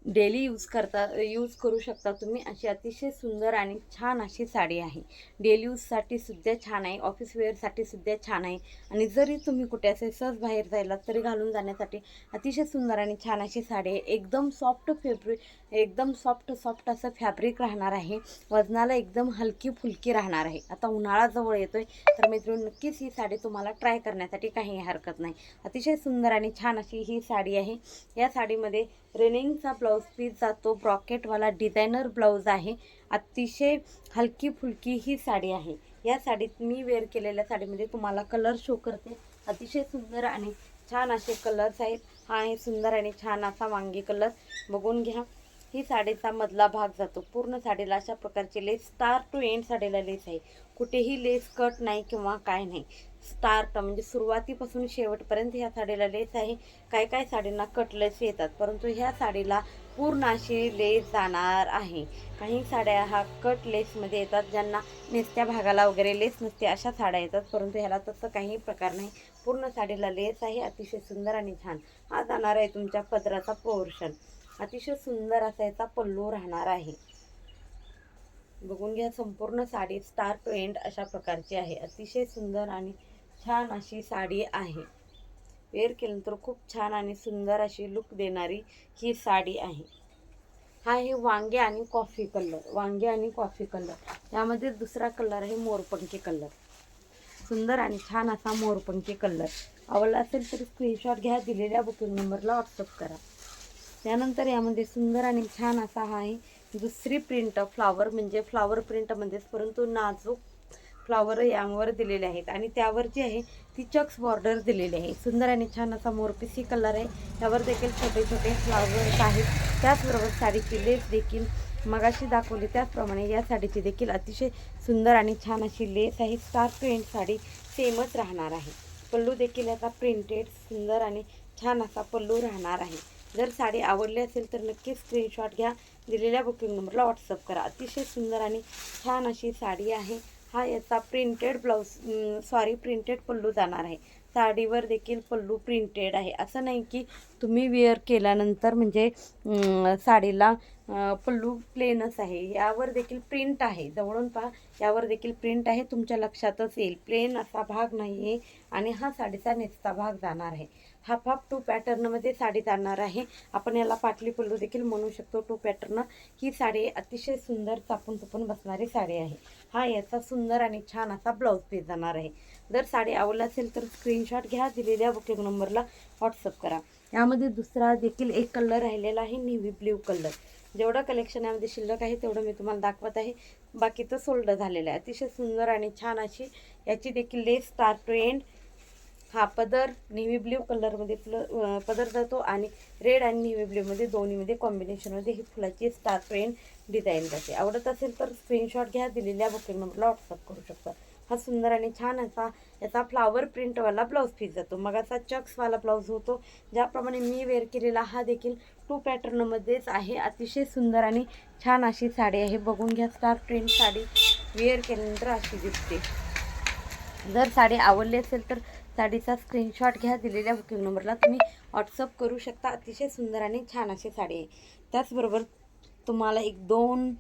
Daily use करू शकता तुम्ही। अशी अतिशय सुंदर आणि छान अशी साडी आहे। डेली यूजसाठी सुद्धा छान आहे, ऑफिस वेअरसाठी सुद्धा छान आहे आणि जरी तुम्ही कुठे असे सहज बाहेर जायला तरी घालून जाण्यासाठी अतिशय सुंदर आणि छान अशी साडी आहे। एकदम सॉफ्ट असं फॅब्रिक राहणार आहे। वजनाला एकदम हलकी फुलकी राहणार आहे। आता उन्हाळा जवळ येतोय तर मित्रांनो नक्कीच ही साडी तुम्हाला ट्राय करण्यासाठी काही हरकत नाही। अतिशय सुंदर आणि छान अशी ही साडी आहे। या साडीमध्ये रेनिंगचा ब्लाऊज पीस जातो, ब्रॉकेटवाला डिझायनर ब्लाऊज आहे। अतिशय हलकी फुलकी ही साडी आहे। या साडीत मी वेअर केलेल्या साडीमध्ये तुम्हाला कलर शो करते। अतिशय सुंदर आणि छान असे कलर्स आहेत। हा आहे सुंदर आणि छान असा वांगी कलर, बघून घ्या। ही साडीचा मधला भाग जातो, पूर्ण साडीला अशा प्रकारची लेस, स्टार टू एंड साडीला लेस आहे। कुठेही लेस कट नाही किंवा काय नाही, स्टार्ट म्हणजे सुरुवातीपासून शेवटपर्यंत ह्या साडीला लेस आहे। काय साडींना कट लेस येतात, परंतु ह्या साडीला पूर्ण अशी लेस जाणार आहे। काही साड्या हा कट लेसमध्ये येतात, ज्यांना नेसत्या भागाला वगैरे लेस नसते अशा साड्या येतात, परंतु ह्याला तसं काही प्रकार नाही। पूर्ण साडीला लेस आहे, अतिशय सुंदर आणि छान। हा जाणार आहे तुमच्या पदराचा पोर्शन। अतिशय सुंदर असा याचा पल्लू राहणार आहे, बघून घ्या। संपूर्ण साडी स्टार टू एंड अशा प्रकारची आहे। अतिशय सुंदर आणि छान अशी साडी आहे। वेअर केल्यानंतर खूप छान आणि सुंदर अशी लुक देणारी ही साडी आहे। हा आहे वांगे आणि कॉफी कलर, यामध्ये दुसरा कलर आहे मोरपंखी कलर। सुंदर आणि छान असा मोरपंखी कलर आवडला असेल तर स्क्रीनशॉट घ्या, दिलेल्या बुकिंग नंबरला व्हॉट्सअप करा। त्यानंतर यामध्ये सुंदर आणि छान असा हा आहे दुसरी प्रिंट, फ्लावर म्हणजे फ्लावर प्रिंटमध्येच, परंतु नाजूक फ्लावर यावर दिलेले आहेत आणि त्यावर जी आहे ती चक्स बॉर्डर दिलेली आहे। सुंदर आणि छान असा मोरपिसी कलर आहे, त्यावर देखील छोटे छोटे फ्लावर्स आहेत। त्याचबरोबर साडीची लेस देखील मगाशी दाखवली त्याचप्रमाणे या साडीची देखील अतिशय सुंदर आणि छान अशी लेस आहे। स्टार टू एंड साडी सेमच राहणार आहे। पल्लू देखील याचा प्रिंटेड सुंदर आणि छान असा पल्लू राहणार आहे। जर साडी आवडली असेल तर नक्कीच स्क्रीनशॉट घ्या, दिलेल्या बुकिंग नंबरला व्हॉट्सअप करा। अतिशय सुंदर आणि छान अशी साडी आहे। हा याचा प्रिंटेड पल्लू जाणार आहे। साडीवर देखील पल्लू प्रिंटेड आहे, असं नाही की तुम्ही वेअर केल्यानंतर म्हणजे साडीला पल्लू प्लेनच आहे। यावर देखील प्रिंट आहे, जवळून पहा, यावर देखील प्रिंट आहे, तुमच्या लक्षातच येईल। प्लेन असा भाग नाही आहे आणि हा साडीचा नेसता भाग जाणार आहे। हाफ हाफ टू पॅटर्नमध्ये साडी जाणार आहे। आपण याला पाटली पल्लू देखील म्हणू शकतो। टू पॅटर्न ही साडी अतिशय सुंदर चापून बसणारी साडी आहे। हा याचा सुंदर आणि छान असा ब्लाऊज पीस जाणार आहे। जर साडी आवडली असेल तर स्क्रीनशॉट घ्या, दिलेल्या बुकिंग नंबरला व्हॉट्सअप करा। यामध्ये दुसरा देखील एक कलर राहिलेला आहे, नेव्ही ब्ल्यू कलर। जेवढं कलेक्शन यामध्ये शिल्लक आहे तेवढं मी तुम्हाला दाखवत आहे, बाकीचं सोल्ड झालेलं आहे। अतिशय सुंदर आणि छान अशी याची देखील लेस स्टार टू एंड, हा पदर नेव्ही ब्ल्यू कलरमध्ये पदर जातो आणि रेड आणि नेव्ही ब्ल्यूमध्ये दोन्हीमध्ये कॉम्बिनेशनमध्ये ही फुलाची स्टार टू एंड डिझाईन जाते। आवडत असेल तर स्क्रीनशॉट घ्या, दिलेल्या बुकिंग नंबरला व्हॉट्सअप करू शकता। हा सुंदर आणि छान असा याचा फ्लावर प्रिंटवाला ब्लाऊज पीस जातो, मग असा चक्सवाला ब्लाऊज होतो। ज्याप्रमाणे मी वेअर केलेला हा देखील टू पॅटर्नमध्येच आहे। अतिशय सुंदर आणि छान अशी साडी आहे, बघून घ्या। स्टार प्रिंट साडी वेअर केल्यानंतर अशी दिसते। जर साडी आवडली असेल तर साडीचा स्क्रीनशॉट घ्या, दिलेल्या बुकिंग नंबरला तुम्ही व्हॉट्सअप करू शकता। अतिशय सुंदर आणि छान अशी साडी आहे। त्याचबरोबर तुम्हाला एक दोन